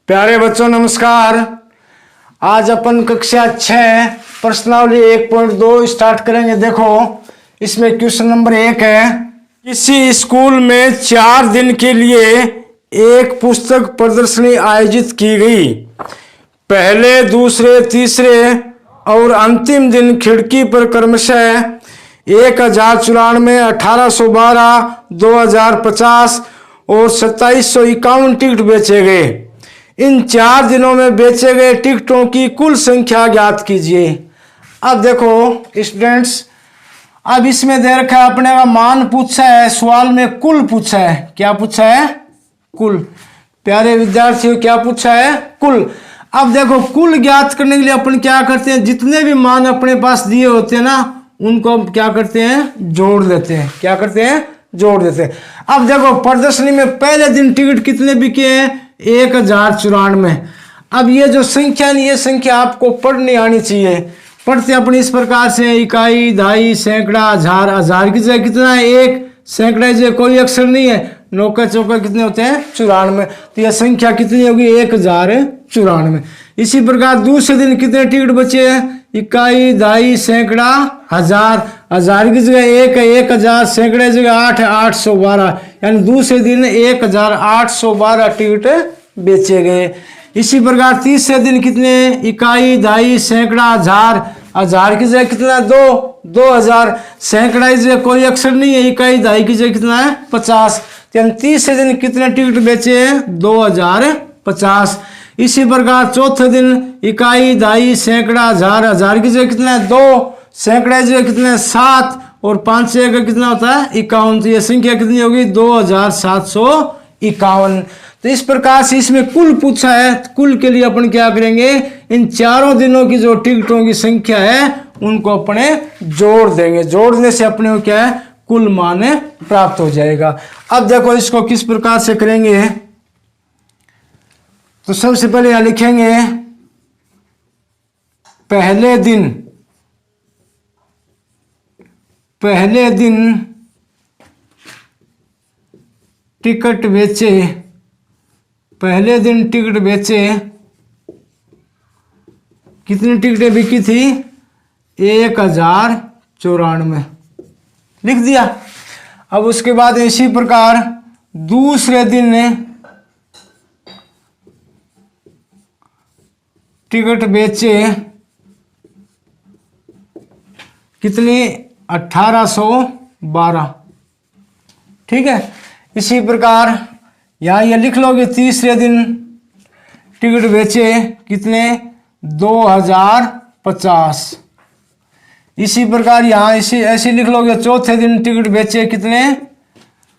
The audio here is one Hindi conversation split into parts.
प्यारे बच्चों नमस्कार। आज अपन कक्षा 6 प्रश्नावली 1.2 स्टार्ट करेंगे। देखो इसमें क्वेश्चन नंबर 1 है, किसी स्कूल में 4 दिन के लिए एक पुस्तक प्रदर्शनी आयोजित की गई। पहले, दूसरे, तीसरे और अंतिम दिन खिड़की पर क्रमशः 1094, 1812, 2050 और 2751 टिकट बेचे गए। इन 4 दिनों में बेचे गए टिकटों की कुल संख्या ज्ञात कीजिए। अब देखो स्टूडेंट्स, अब इसमें दे रखा है अपने का मान पूछा है, सवाल में कुल पूछा है। क्या पूछा है? कुल। प्यारे विद्यार्थियों, क्या पूछा है? कुल। अब देखो कुल ज्ञात करने के लिए अपन क्या करते हैं, जितने भी मान अपने पास दिए होते हैं ना, उनको क्या करते हैं? जोड़ देते हैं। क्या करते हैं? जोड़ देते हैं। अब देखो प्रदर्शनी में पहले दिन टिकट कितने बिके हैं? 1094। अब ये जो संख्या नहीं, ये संख्या आपको पढ़नी आनी चाहिए। पढ़ते अपनी इस प्रकार से, इकाई, दहाई, सैकड़ा, हजार। हजार की जगह कितना है? 1। सैकड़ा जगह कोई अक्षर नहीं है। नौका चौका कितने होते हैं? 94। तो यह संख्या कितनी होगी? 1094। इसी प्रकार दूसरे दिन कितने टिकट बचे हैं? इकाई, दहाई, सैकड़ा, हजार। हजार की जगह 1 है, 1000। सैकड़े की जगह 8 है, 812। यानी दूसरे दिन 1812 टिकट बेचे गए। इसी प्रकार तीसरे दिन कितने? इकाई, दहाई, सैकड़ा, हजार। हजार की जगह कितना? 2000। सैकड़ा की जगह कोई अक्षर नहीं है। इकाई, दहाई की जगह कितना है? 50। यानी तीसरे दिन कितने टिकट बेचे हैं? 2050। इसी प्रकार चौथे दिन इकाई, दहाई, सैकड़ा, हजार। हजार की जगह कितना है? 2। सैकड़ा की जगह कितना है? 7। और 5 का कितना होता है? 51। तो यह संख्या कितनी होगी? 2751। तो इस प्रकार से इसमें कुल पूछा है। कुल के लिए अपन क्या करेंगे? इन चारों दिनों की जो टिकटों की संख्या है उनको अपने जोड़ देंगे। जोड़ने से अपने को क्या है? कुल मान प्राप्त हो जाएगा। अब देखो इसको किस प्रकार से करेंगे। तो सबसे पहले यहां लिखेंगे पहले दिन टिकट बेचे। पहले दिन टिकट बेचे। कितनी टिकटें बिकी थी? 1094 लिख दिया। अब उसके बाद इसी प्रकार दूसरे दिन टिकट बेचे। कितनी? 1812। ठीक है। इसी प्रकार यहां ये लिख लोगे तीसरे दिन टिकट बेचे। कितने? 2050। इसी प्रकार यहां ऐसे लिख लोगे चौथे दिन टिकट बेचे। कितने?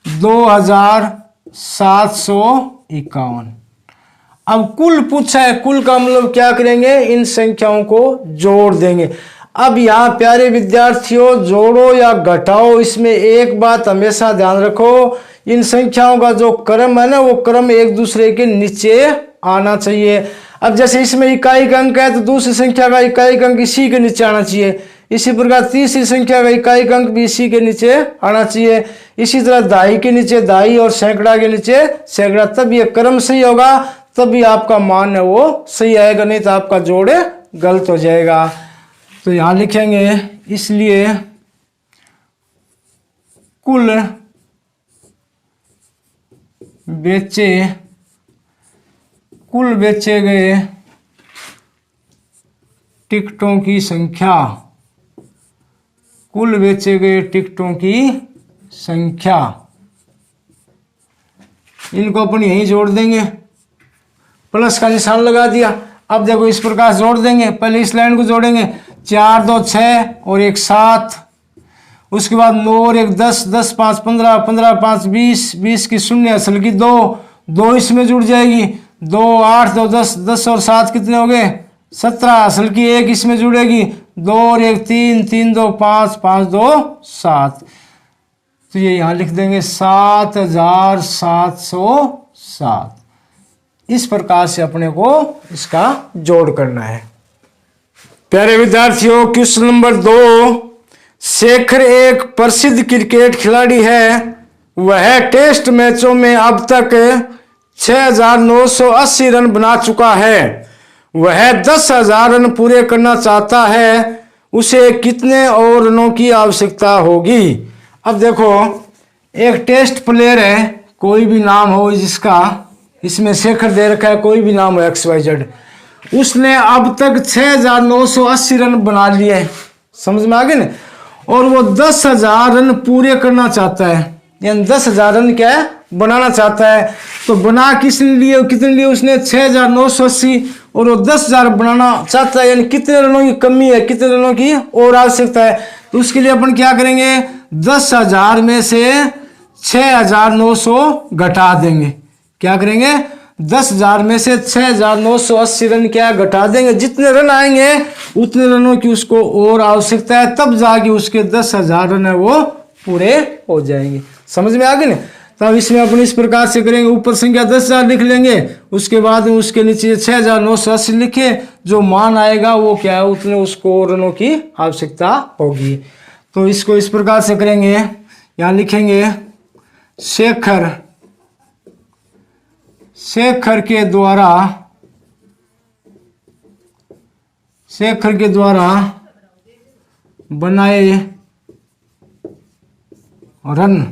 2751। अब कुल पूछा है। कुल का मतलब क्या करेंगे? इन संख्याओं को जोड़ देंगे। अब यहाँ प्यारे विद्यार्थियों, जोड़ो या घटाओ, इसमें एक बात हमेशा ध्यान रखो, इन संख्याओं का जो क्रम है ना, वो क्रम एक दूसरे के नीचे आना चाहिए। अब जैसे इसमें इकाई का अंक है तो दूसरी संख्या का इकाई का अंक इसी के नीचे आना चाहिए। इसी प्रकार तीसरी संख्या का इकाई का अंक भी इसी के नीचे आना चाहिए। इसी तरह दहाई के नीचे दहाई और सैकड़ा के नीचे सैकड़ा। तब ये क्रम सही होगा, तभी आपका मान है वो सही आएगा, नहीं तो आपका जोड़ गलत हो जाएगा। तो यहां लिखेंगे इसलिए कुल बेचे गए टिकटों की संख्या। कुल बेचे गए टिकटों की संख्या। इनको अपन यहीं जोड़ देंगे। प्लस का निशान लगा दिया। अब देखो इस प्रकार जोड़ देंगे। पहले इस लाइन को जोड़ेंगे। 4 2 6 और 1 7। उसके बाद 9 और 1 10, 10 5 15, 15 5 20, 20 की शून्य असल की 2 इसमें जुड़ जाएगी। 2 8 2 10, 10 और 7 कितने हो गए? 17 असल की 1 इसमें जुड़ेगी। 2 और 1 3, 3 2 5, 5 2 7। तो ये यहां लिख देंगे 7707। इस प्रकार से अपने को इसका जोड़ करना है। प्यारे विद्यार्थियों, क्वेश्चन नंबर 2, शेखर एक प्रसिद्ध क्रिकेट खिलाड़ी है। वह टेस्ट मैचों में अब तक 6,980 रन बना चुका है, वह 10,000 रन पूरे करना चाहता है, उसे कितने और रनों की आवश्यकता होगी। अब देखो, एक टेस्ट प्लेयर है, कोई भी नाम हो जिसका, इसमें शेखर दे रखा है, कोई भी नाम हो XYZ, उसने अब तक 6,980 रन बना लिए, समझ में आ गए ना। और वो 10,000 रन पूरे करना चाहता है, यानी 10,000 रन क्या है, बनाना चाहता है। तो बना किसने लिए, कितने लिए उसने, 6,980, और वो 10,000 बनाना चाहता है, यानी कितने रनों की कमी है, कितने रनों की और आवश्यकता है। तो उसके लिए अपन क्या करेंगे, 10,000 में से 6,900 घटा देंगे। क्या करेंगे, 10,000 में से 6,980 रन क्या घटा देंगे। जितने रन आएंगे उतने रनों की उसको और आवश्यकता है, तब जाके उसके 10,000 रन है वो पूरे हो जाएंगे। समझ में आ गए ना। तब इसमें अपन इस प्रकार से करेंगे, ऊपर संख्या 10,000 लिख लेंगे, उसके बाद में उसके नीचे 6,980 लिखे, जो मान आएगा वो क्या है, उतने उसको रनों की आवश्यकता होगी। तो इसको इस प्रकार से करेंगे, यहाँ लिखेंगे शेखर के द्वारा बनाए रन,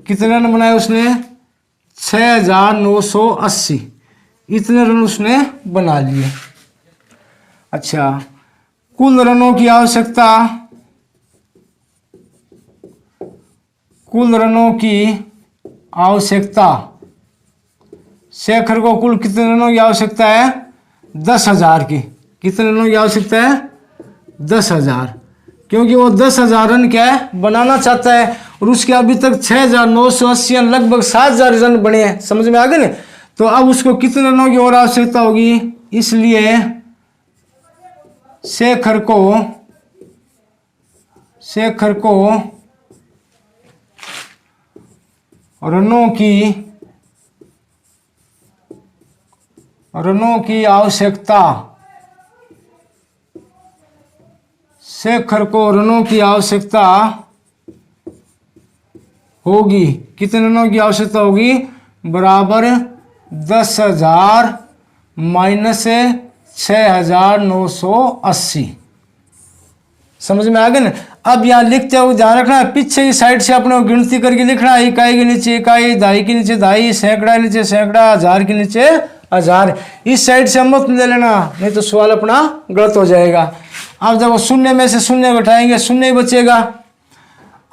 कितने रन बनाए उसने, 6,980, इतने रन उसने बना लिए। अच्छा, कुल रनों की आवश्यकता, शेखर को कुल कितने रनों की आवश्यकता है, 10,000 की। कितने रनों की आवश्यकता है, 10,000, क्योंकि वो 10,000 रन क्या है, बनाना चाहता है। और उसके अभी तक 6,980 लगभग 7,000 रन बने हैं। समझ में आ गए ना। तो अब उसको कितने रनों की और आवश्यकता होगी, इसलिए शेखर को रनों की आवश्यकता, शेखर को रनों की आवश्यकता होगी। कितने रनों की आवश्यकता होगी, बराबर 10,000 माइनस 6,980। समझ में आ गए ना। अब यहाँ लिखते हुए ध्यान रखना, पीछे की साइड से अपने गिनती करके लिखना, इकाई के नीचे इकाई, दहाई के नीचे दहाई, सैकड़ा नीचे सैकड़ा, हजार के नीचे हजार। इस साइड से मत ले लेना, नहीं तो सवाल अपना गलत हो जाएगा। अब जब शून्य में से शून्य घटाएंगे, शून्य ही बचेगा।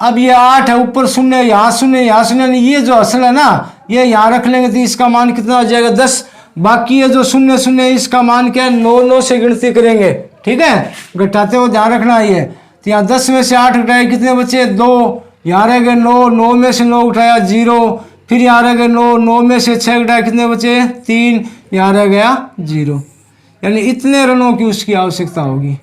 अब ये 8 है, ऊपर शून्य, यहाँ शून्य, यहाँ शून्य, ये जो असल है ना, ये यहाँ रख लेंगे तो इसका मान कितना हो जाएगा, 10। बाकी ये जो शून्य शून्य, इसका मान क्या है, 9 से गिनती करेंगे। ठीक है, घटाते हुए ध्यान रखना। ये तो यहाँ 10 में से 8 घटाए, कितने बचे, 2। यहाँ रह गए 9, 9 में से 9 उठाया 0, फिर यहाँ रह गए 9, 9 में से 6 घटाया, कितने बचे, 3, यहाँ रह गया 0। यानी इतने रनों की उसकी आवश्यकता होगी।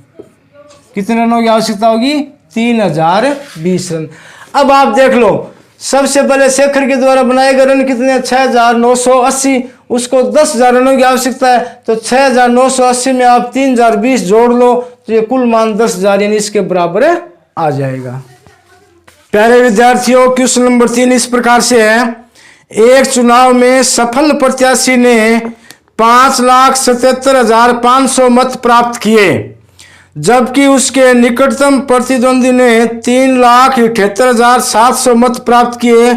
कितने रनों की आवश्यकता होगी, 3,020 रन। अब आप देख लो, सबसे पहले शेखर के द्वारा बनाए गए रन कितने, 6,980, उसको 10,000 रनों की आवश्यकता है। तो 6,980 में आप 3,020 जोड़ लो, तो ये कुल मान 10,000 यानी इसके बराबर आ जाएगा। प्यारे विद्यार्थियों, क्वेश्चन नंबर 3 इस प्रकार से है, एक चुनाव में सफल प्रत्याशी ने 5,77,500 मत प्राप्त किए, जबकि उसके निकटतम प्रतिद्वंदी ने 3,78,700 मत प्राप्त किए,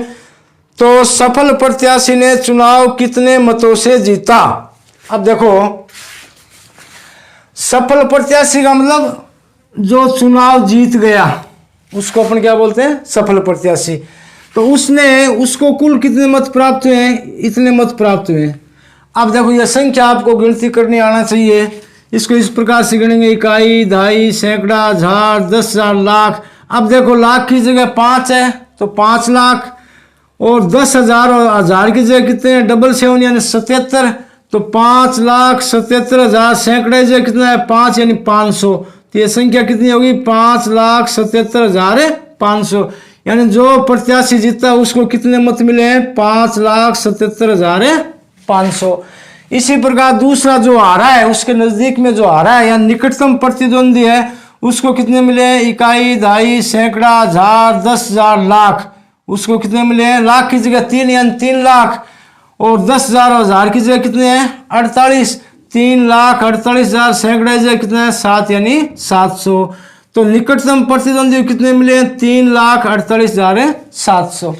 तो सफल प्रत्याशी ने चुनाव कितने मतों से जीता। अब देखो, सफल प्रत्याशी का मतलब जो चुनाव जीत गया, उसको अपन क्या बोलते हैं, सफल प्रत्याशी। तो उसको कुल कितने मत प्राप्त हुए हैं, इतने मत प्राप्त हुए हैं। अब देखो, यह संख्या आपको गिनती करनी आना चाहिए। इसको इस प्रकार से गिनेंगे, इकाई, दहाई, सैकड़ा, हजार, 10,000, लाख। अब देखो, लाख की जगह 5 है तो 5 लाख, और 10,000 और हजार की जगह कितने हैं, डबल 7 यानी 77, तो 5,77,000। सैकड़े की जगह कितना है, 5 यानी 500, तो ये संख्या कितनी होगी, 5,77,500। यानी जो प्रत्याशी जीता उसको कितने मत मिले हैं, 5,77,500। इसी प्रकार दूसरा जो आ रहा है, उसके नजदीक में जो आ रहा है या निकटतम प्रतिद्वंदी है, उसको कितने मिले हैं, इकाई, दहाई, सैकड़ा, हजार, 10,000, लाख। उसको कितने मिले हैं, लाख की जगह 3 यानी 3 लाख, और 10,000 और 1000 की जगह कितने हैं 48, 3,48,000 सैकड़ा की जगह कितना है 7 यानी 700। तो निकटतम प्रतिद्वंदी कितने मिले हैं 3,48,700।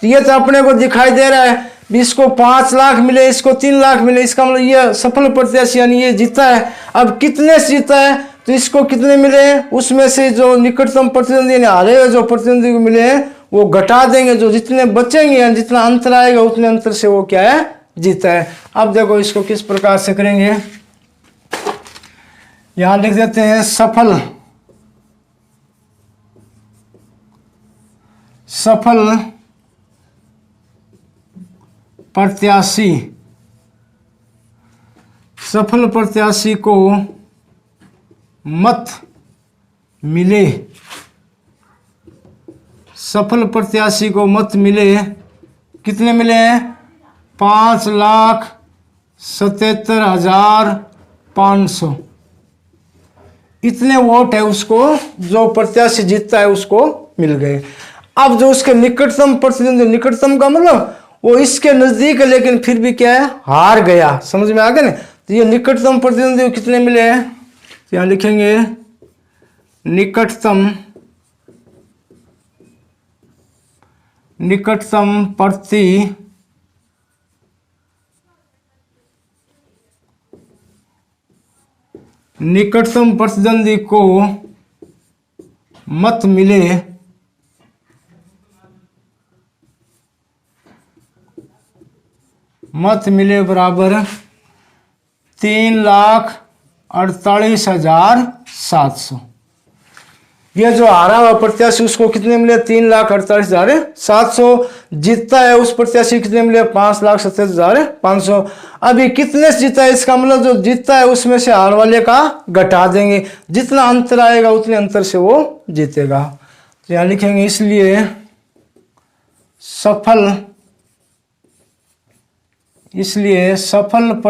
ये तो अपने को दिखाई दे रहा है इसको 5 लाख मिले, इसको 3 लाख मिले, इसका मतलब ये सफल प्रत्याशी यानी ये जीता है। अब कितने से जीता है तो इसको कितने मिले हैं, उसमें से जो निकटतम प्रतिद्वंदी यानी हारे हुए जो प्रतिद्वंदी को मिले हैं वो घटा देंगे, जो जितने बचेंगे यानी जितना अंतर आएगा उतने अंतर से वो क्या है जीता है। अब देखो इसको किस प्रकार से करेंगे, यहां लिख देते हैं सफल प्रत्याशी को मत मिले, सफल प्रत्याशी को मत मिले कितने मिले हैं 5,77,500। इतने वोट है उसको, जो प्रत्याशी जीतता है उसको मिल गए। अब जो उसके निकटतम प्रतिद्वंदी, निकटतम का मतलब वो इसके नजदीक है लेकिन फिर भी क्या है हार गया, समझ में आ गया ना। तो ये निकटतम प्रतिद्वंदी कितने मिले हैं, तो यहां लिखेंगे निकटतम प्रतिद्वंदी को मत मिले बराबर 3,48,700। ये जो हारा हुआ प्रत्याशी उसको कितने मिले 3,48,700। जीतता है उस प्रत्याशी कितने मिले 5,77,500। अभी कितने से जीता है, इसका मतलब जो जीतता है उसमें से हार वाले का घटा देंगे, जितना अंतर आएगा उतने अंतर से वो जीतेगा। तो यहां लिखेंगे इसलिए सफल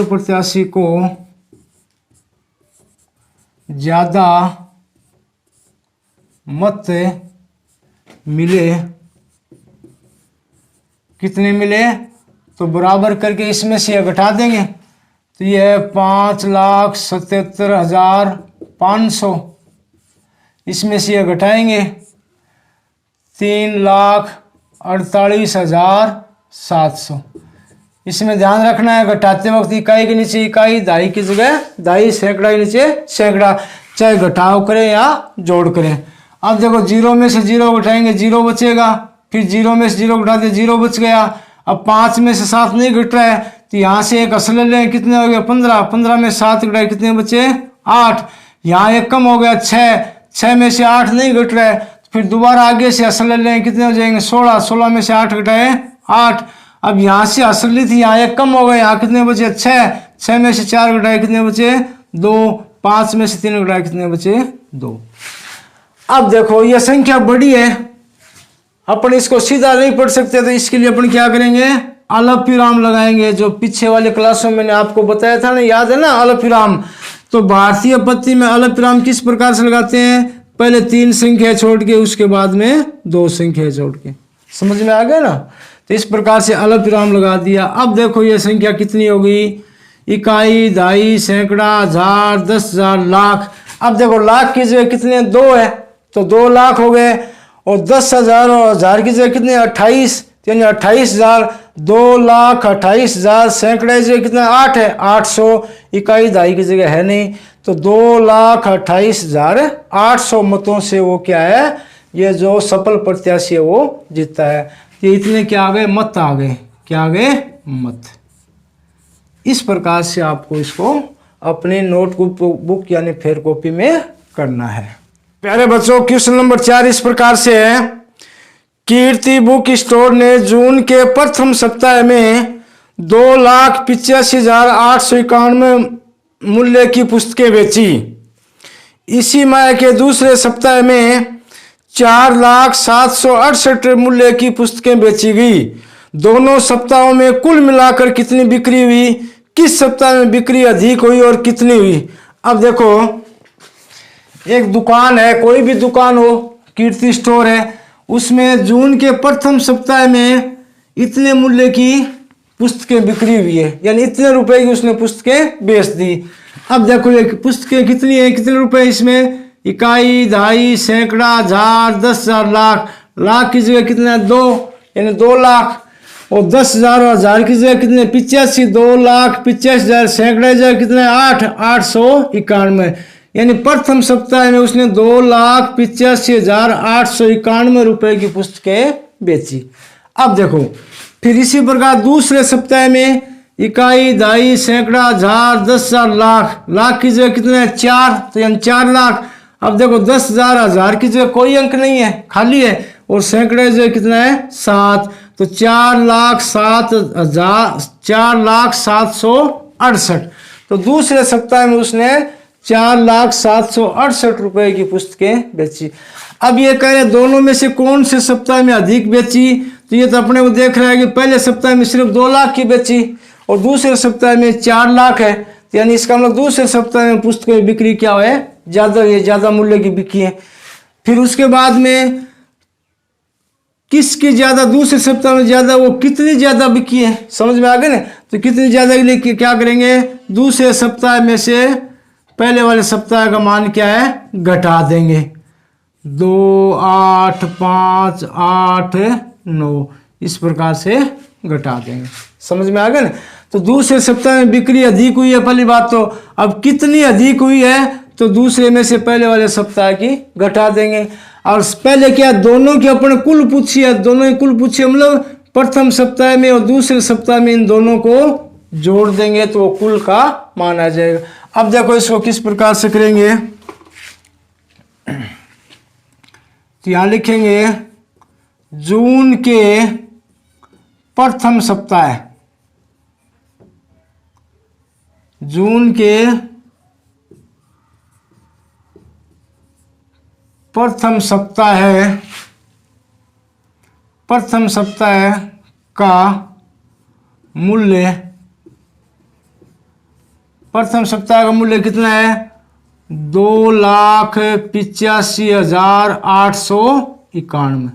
प्रत्याशी को ज्यादा मत मिले, कितने मिले तो बराबर करके इसमें से यह घटा देंगे, तो यह 5,77,500, इसमें से यह घटाएंगे 3,48,700। इसमें ध्यान रखना है घटाते वक्त इकाई के नीचे इकाई, दाई की जगह दाई, सैकड़ा के नीचे सैकड़ा, चाहे घटाव करें या जोड़ करें। अब देखो 0 में से 0 घटाएंगे 0 बचेगा, फिर 0 में से 0 घटाते 0 बच गया। अब 5 में से 7 नहीं घट रहा है तो यहाँ से एक असल लें, कितने हो गए 15, 15 में 7 घटाए कितने बचे 8। यहाँ एक कम हो गया 6, 6 में से 8 नहीं घट रहा है, फिर दोबारा आगे से असल लें कितने हो जाएंगे 16, 16 में से 8 घटाए 8। अब यहाँ से असली थी यहाँ एक कम हो गए, यहाँ कितने बचे 6, 6 में से 4 घटाए कितने बचे 2, 5 में से 3 घटाए कितने बचे 2। अब देखो ये संख्या बड़ी है, अपन इसको सीधा नहीं पढ़ सकते, तो इसके लिए अपन क्या करेंगे अल्पविराम लगाएंगे। जो पीछे वाले क्लासों में मैंने आपको बताया था ना, याद है ना अल्पविराम। तो भारतीय पत्ती में अल्पविराम किस प्रकार से लगाते हैं, पहले 3 संख्या छोड़ के उसके बाद में 2 संख्या छोड़ के, समझ में आ गया ना। तो इस प्रकार से अल्पविराम लगा दिया। अब देखो ये संख्या कितनी हो गई, इकाई, दाई, सैकड़ा, हजार, 10,000, लाख। अब देखो लाख की जगह कितने 2 है तो 2 लाख हो गए, और 10,000 और 1000 की जगह कितने 28, यानी 28,000, 2,28,000, सैकड़ा की जगह कितना 8 है 800, इकाई दाई की जगह है नहीं, तो 2,28,800 मतों से वो क्या है, ये जो सफल प्रत्याशी है वो जीतता है। ये इतने क्या आ गए मत आ गए, क्या आ गए मत। इस प्रकार से आपको इसको अपने नोटबुक यानी फेयर कॉपी में करना है। प्यारे बच्चों क्वेश्चन नंबर 4 इस प्रकार से है, कीर्ति बुक स्टोर ने जून के प्रथम सप्ताह में 2,85,891 मूल्य की पुस्तकें बेची। इसी माह के दूसरे सप्ताह में 4,768 मूल्य की पुस्तकें बेची गई। दोनों सप्ताहों में कुल मिलाकर कितनी बिक्री हुई, किस सप्ताह में बिक्री अधिक हुई और कितनी हुई। अब देखो एक दुकान है, कोई भी दुकान हो, कीर्ति स्टोर है, उसमें जून के प्रथम सप्ताह में इतने मूल्य की पुस्तकें बिक्री हुई है, यानी इतने रुपए की उसने पुस्तकें बेच दी। अब देखो ये पुस्तकें कितनी है, कितने रुपए इसमें, इकाई, दहाई, सैकड़ा, हजार, 10,000, लाख। लाख की जगह कितना है 2, यानी 2 लाख। और 10,000 और हजार की जगह कितने 85, 2,85,000। सैकड़ा की जगह कितना है 8, 891। यानी प्रथम सप्ताह में उसने 2,85,891 रुपए की पुस्तकें बेची। अब देखो फिर इसी प्रकार दूसरे सप्ताह में इकाई, दहाई, सैकड़ा, हजार, 10,000, लाख। लाख की जगह कितना है 4, तो यानी 4 लाख। अब देखो 10,000, हजार की जगह कोई अंक नहीं है, खाली है। और सैकड़ा की जगह कितना है 7, तो 4,07,68। तो दूसरे सप्ताह में उसने 4,07,68 रुपए की पुस्तकें बेची। अब ये कह रहे दोनों में से कौन से सप्ताह में अधिक बेची, तो ये तो अपने को देख रहा है कि पहले सप्ताह में सिर्फ 2 लाख की बेची और दूसरे सप्ताह में 4 लाख है, तो यानी इसका मतलब दूसरे सप्ताह में पुस्तकों की बिक्री क्या है ज्यादा, ये ज्यादा मूल्य की बिकी है। फिर उसके बाद में किसकी ज्यादा, दूसरे सप्ताह में ज्यादा, वो कितनी ज्यादा बिकी है, समझ में आ गए ना। तो कितनी ज्यादा के लिए क्या करेंगे, दूसरे सप्ताह में से पहले वाले सप्ताह का मान क्या है घटा देंगे। 2, 8, 5, 8, 9 इस प्रकार से घटा देंगे, समझ में आ गया ना। तो दूसरे सप्ताह में बिक्री अधिक हुई है पहली बात तो। अब कितनी अधिक हुई है, तो दूसरे में से पहले वाले सप्ताह की घटा देंगे। और पहले क्या दोनों की अपने कुल पूछी है, दोनों की कुल पूछी मतलब प्रथम सप्ताह में और दूसरे सप्ताह में इन दोनों को जोड़ देंगे तो वो कुल का मान आ जाएगा। अब देखो इसको किस प्रकार से करेंगे, तो यहां लिखेंगे जून के प्रथम सप्ताह, जून के प्रथम सप्ताह है, प्रथम सप्ताह का मूल्य, प्रथम सप्ताह का मूल्य कितना है 2,85,891,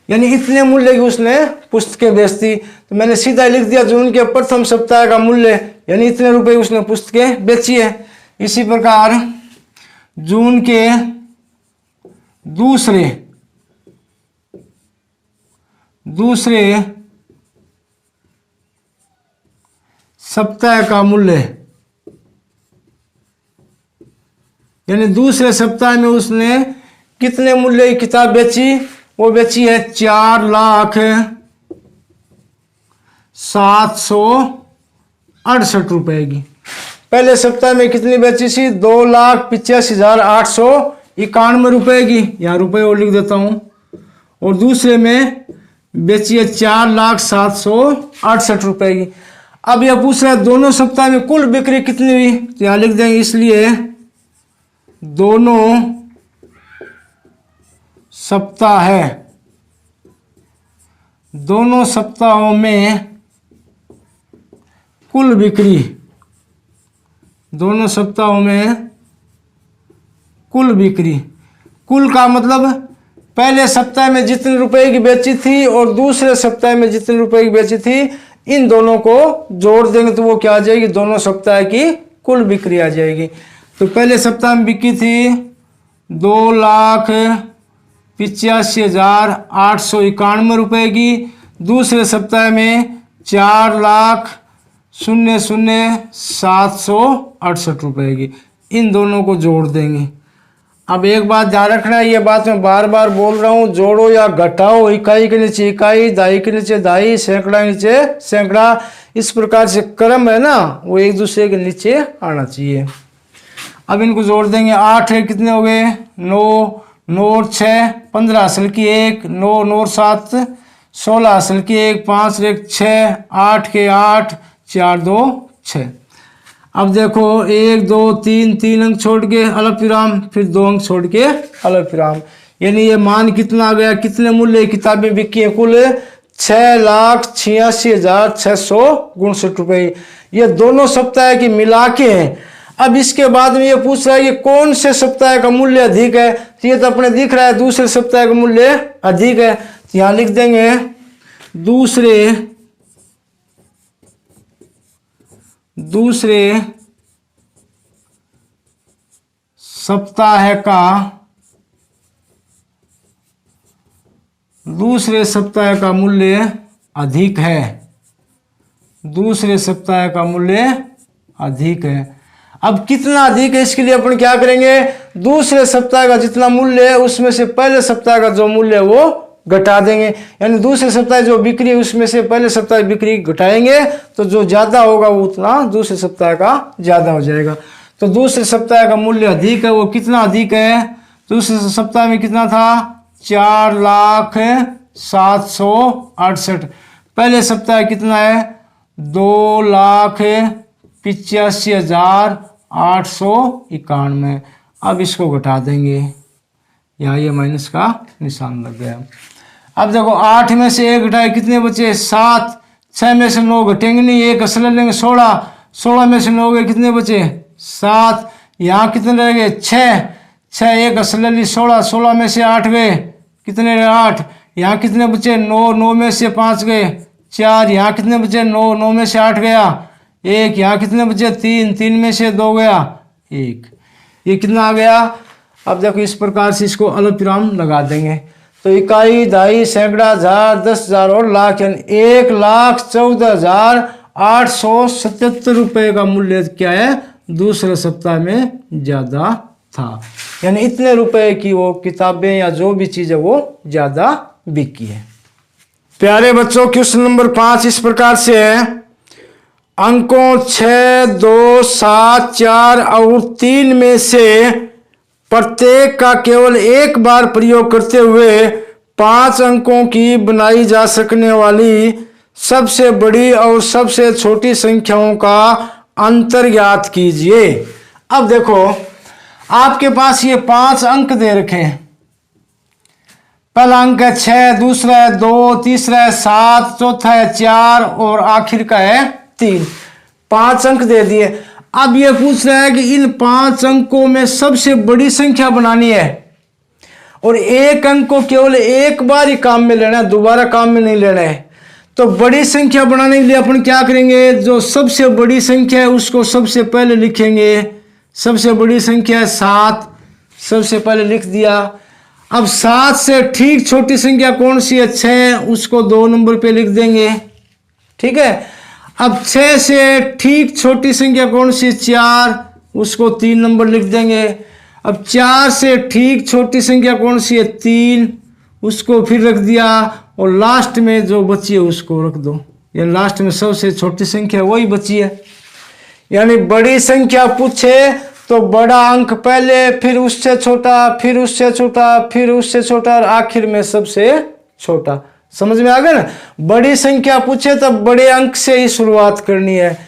यानी इतने मूल्य की उसने पुस्तकें बेच दी। तो मैंने सीधा लिख दिया जून के प्रथम सप्ताह का मूल्य, यानी इतने रुपए उसने पुस्तकें बेची है। इसी प्रकार जून के दूसरे सप्ताह का मूल्य, यानी दूसरे सप्ताह में उसने कितने मूल्य की किताब बेची, वो बेची है 4,07,68 रुपए की। पहले सप्ताह में कितनी बेची थी 2,85,891 रुपए की, यहाँ रुपए और लिख देता हूं। और दूसरे में बेची है 4,07,68 रुपए की। अब यह पूछ रहा है दोनों सप्ताह में कुल बिक्री कितनी हुई, तो यहाँ लिख देंगे इसलिए दोनों सप्ताह है, दोनों सप्ताहों में कुल बिक्री, दोनों सप्ताहों में कुल बिक्री, कुल का मतलब पहले सप्ताह में जितने रुपए की बेची थी और दूसरे सप्ताह में जितने रुपए की बेची थी, इन दोनों को जोड़ देंगे तो वो क्या आ जाएगी, दोनों सप्ताह की कुल बिक्री आ जाएगी। तो पहले सप्ताह में बिकी थी 2,85,891 रुपए की, दूसरे सप्ताह में 4,00,768 रुपए की, इन दोनों को जोड़ देंगे। अब एक बात ध्यान रखना है, ये बात मैं बार बार बोल रहा हूँ, जोड़ो या घटाओ, इकाई के नीचे इकाई, दहाई के नीचे दहाई, सैकड़ा के नीचे सैकड़ा, इस प्रकार से क्रम है ना वो एक दूसरे के नीचे आना चाहिए। अब इनको जोड़ देंगे, 8 है कितने हो गए 9, 9 और 6 15 असल की 1, 9 9 और 7 16 असल की 1, 5 और 1 6, 8 के 8, 4 2 6। अब देखो 1 2 3 3 अंक छोड़ के अलग विराम, फिर 2 अंक छोड़ के अलग विराम, यानी ये मान कितना आ गया, कितने मूल्य किताबें बिकी है कुल 6,86,659 रुपए। ये दोनों सप्ताह की मिला के हैं। अब इसके बाद में ये पूछ रहा है कि कौन से सप्ताह का मूल्य अधिक है। तो ये तो अपने दिख रहा है दूसरे सप्ताह का मूल्य अधिक है, तो यहां लिख देंगे दूसरे सप्ताह का मूल्य अधिक है। दूसरे सप्ताह का मूल्य अधिक है। अब कितना अधिक है इसके लिए अपन क्या करेंगे, दूसरे सप्ताह का जितना मूल्य है उसमें से पहले सप्ताह का जो मूल्य है वो घटा देंगे। यानी दूसरे सप्ताह जो बिक्री है उसमें से पहले सप्ताह की बिक्री घटाएंगे तो जो ज्यादा होगा वो उतना दूसरे सप्ताह का ज्यादा हो जाएगा। तो दूसरे सप्ताह का मूल्य अधिक है, वो कितना अधिक है, दूसरे सप्ताह में कितना था 4,768। पहले सप्ताह कितना है 2,85,891। अब इसको घटा देंगे, यहाँ ये माइनस का निशान लग गया। अब देखो 8 में से 1 घटाए कितने बचे 7, 6 में से 9 घटेंगे नहीं, 1 असल लेंगे 16, 16 में से 9 गए कितने बचे 7, यहाँ कितने रह गए 6, 6 1 असल ली 16, 16 में से 8 गए कितने रहे 8, यहाँ कितने बचे 9, 9 में से 5 गए 4, यहाँ कितने बचे 9, 9 में से 8 गया 1, यहाँ कितने बचे 3, 3 में से 2 गया 1, ये कितना आ गया। अब देखो इस प्रकार से इसको अलग विराम लगा देंगे तो इकाई, दहाई, सैकड़ा, हजार, 10,000 और लाख, यानी 1,14,877 रुपये का मूल्य क्या है दूसरे सप्ताह में ज्यादा था। यानी इतने रुपए की वो किताबें या जो भी चीज है वो ज्यादा बिकी है। प्यारे बच्चों क्वेश्चन नंबर 5 इस प्रकार से है, अंकों 6, 2, 7, 4 और 3 में से प्रत्येक का केवल एक बार प्रयोग करते हुए 5 अंकों की बनाई जा सकने वाली सबसे बड़ी और सबसे छोटी संख्याओं का अंतर ज्ञात कीजिए। अब देखो आपके पास ये 5 अंक दे रखे हैं, पहला अंक है 6, दूसरा है 2, तीसरा है 7, चौथा है 4 और आखिर का है 3। 5 अंक दे दिए। अब ये पूछ रहा है कि इन 5 अंकों में सबसे बड़ी संख्या बनानी है और एक अंक को केवल एक बार ही काम में लेना है, दोबारा काम में नहीं लेना है। तो बड़ी संख्या बनाने के लिए अपन क्या करेंगे, जो सबसे बड़ी संख्या है उसको सबसे पहले लिखेंगे। सबसे बड़ी संख्या है 7, सबसे पहले लिख दिया। अब 7 से ठीक छोटी संख्या कौन सी है 6, उसको 2 नंबर पे लिख देंगे, ठीक है। अब 6 से ठीक छोटी संख्या कौन सी 4, उसको 3 नंबर लिख देंगे। अब 4 से ठीक छोटी संख्या कौन सी है 3, उसको फिर रख दिया और लास्ट में जो बची है उसको रख दो। यानी लास्ट में सबसे छोटी संख्या वही बची है। यानी बड़ी संख्या पूछे तो बड़ा अंक पहले, फिर उससे छोटा, फिर उससे छोटा, फिर उससे छोटा और आखिर में सबसे छोटा। समझ में आ गया ना। बड़ी संख्या पूछे तो बड़े अंक से ही शुरुआत करनी है।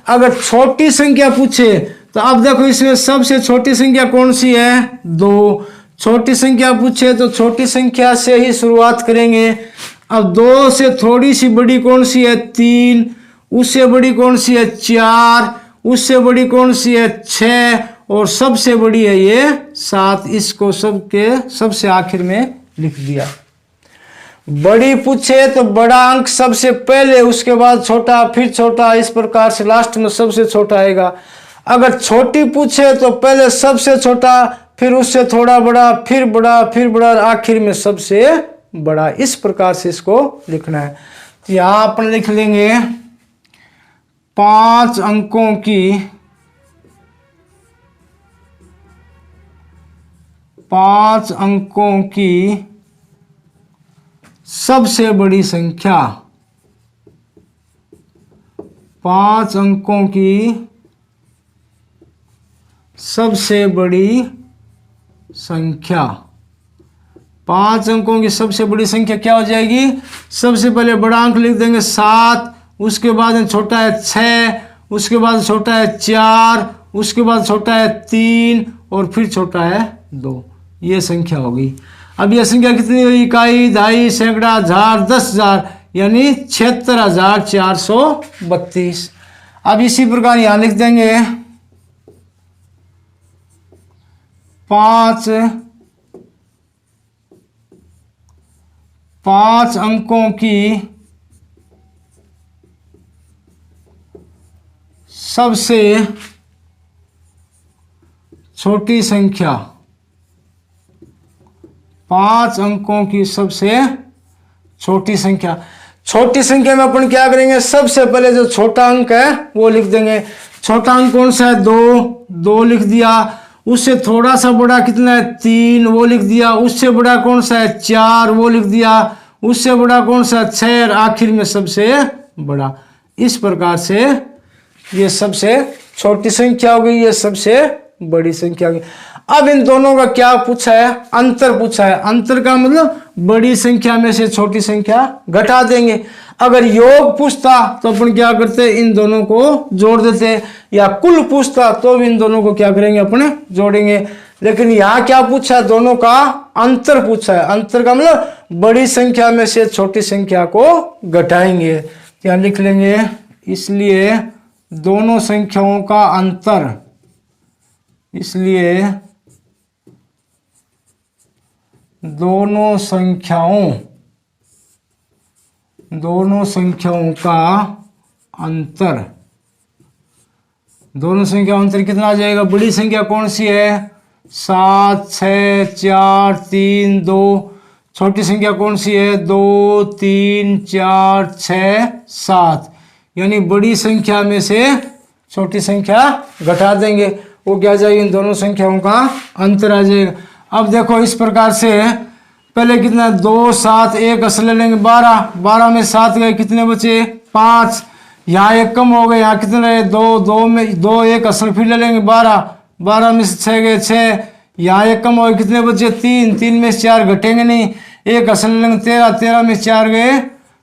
अगर छोटी संख्या पूछे तो अब देखो इसमें सबसे छोटी संख्या कौन सी है 2। छोटी संख्या पूछे तो छोटी संख्या से ही शुरुआत करेंगे। अब 2 से थोड़ी सी बड़ी कौन सी है 3, उससे बड़ी कौन सी है 4, उससे बड़ी कौन सी है 6 और सबसे बड़ी है ये 7। इसको सबके सबसे आखिर में लिख दिया। बड़ी पूछे तो बड़ा अंक सबसे पहले, उसके बाद छोटा, फिर छोटा, इस प्रकार से लास्ट में सबसे छोटा आएगा। अगर छोटी पूछे तो पहले सबसे छोटा, फिर उससे थोड़ा बड़ा, फिर बड़ा, फिर बड़ा, आखिर में सबसे बड़ा। इस प्रकार से इसको लिखना है। तो यहां अपन लिख लेंगे 5 अंकों की सबसे बड़ी संख्या, 5 अंकों की सबसे बड़ी संख्या। 5 अंकों की सबसे बड़ी संख्या क्या हो जाएगी, सबसे पहले बड़ा अंक लिख देंगे 7, उसके बाद छोटा है 6, उसके बाद छोटा है 4, उसके बाद छोटा है 3 और फिर छोटा है 2। ये संख्या होगी। अब यह संख्या कितनी हुई, इकाई, दहाई, सैकड़ा, हजार, 10,000, यानी 76,432। अब इसी प्रकार यहां लिख देंगे पांच अंकों की सबसे छोटी संख्या, 5 अंकों की सबसे छोटी संख्या। छोटी संख्या में अपन क्या करेंगे, सबसे पहले जो छोटा अंक है वो लिख देंगे। छोटा अंक कौन सा है, 2 लिख दिया। उससे थोड़ा सा बड़ा कितना है, 3, वो लिख दिया। उससे बड़ा कौन सा है, 4, वो लिख दिया। उससे बड़ा कौन सा, 6, और आखिर में सबसे बड़ा। इस प्रकार से ये सबसे छोटी संख्या हो गई, ये सबसे बड़ी संख्या हो गई। अब इन दोनों का क्या पूछा है, अंतर पूछा है। अंतर का मतलब बड़ी संख्या में से छोटी संख्या घटा देंगे। अगर योग पूछता तो अपन क्या करते, इन दोनों को जोड़ देते, या कुल पूछता तो भी इन दोनों को क्या करेंगे, अपने जोड़ेंगे। लेकिन यहाँ क्या पूछा है, दोनों का अंतर पूछा है। अंतर का मतलब बड़ी संख्या में से छोटी संख्या को घटाएंगे। क्या लिख लेंगे, इसलिए दोनों संख्याओं का अंतर, इसलिए दोनों संख्याओं का अंतर, दोनों संख्या अंतर कितना आ जाएगा। बड़ी संख्या कौन सी है, 7, 6, 4, 3, 2। छोटी संख्या कौन सी है, 2, 3, 4, 6, 7। यानी बड़ी संख्या में से छोटी संख्या घटा देंगे, वो क्या जाएगी, इन दोनों संख्याओं का अंतर आ जाएगा। अब देखो इस प्रकार से पहले कितना, 2, 7, एक असल ले लेंगे, 12 में 7 गए, कितने बचे, 5। यहाँ एक कम हो गए, यहाँ कितने रहे, 2 में 2 एक असल फिर ले लेंगे, 12 में से 6 गए, 6। यहाँ एक कम हो गए, कितने बचे, 3 में से 4 घटेंगे नहीं, एक असल ले लेंगे, 13 में 4 गए,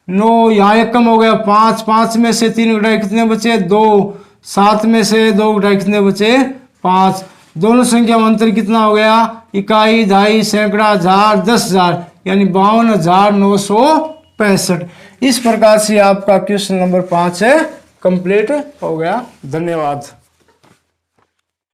9। यहाँ एक कम हो गया, 5 में से 3 घटाए, कितने बचे, 2। 7 में से 2 घटाए, कितने बचे, 5। दोनों संख्या में अंतर कितना हो गया, इकाई, दहाई, सैकड़ा, हजार, 10,000, यानी 52,965। इस प्रकार से आपका क्वेश्चन नंबर 5 है कंप्लीट हो गया। धन्यवाद।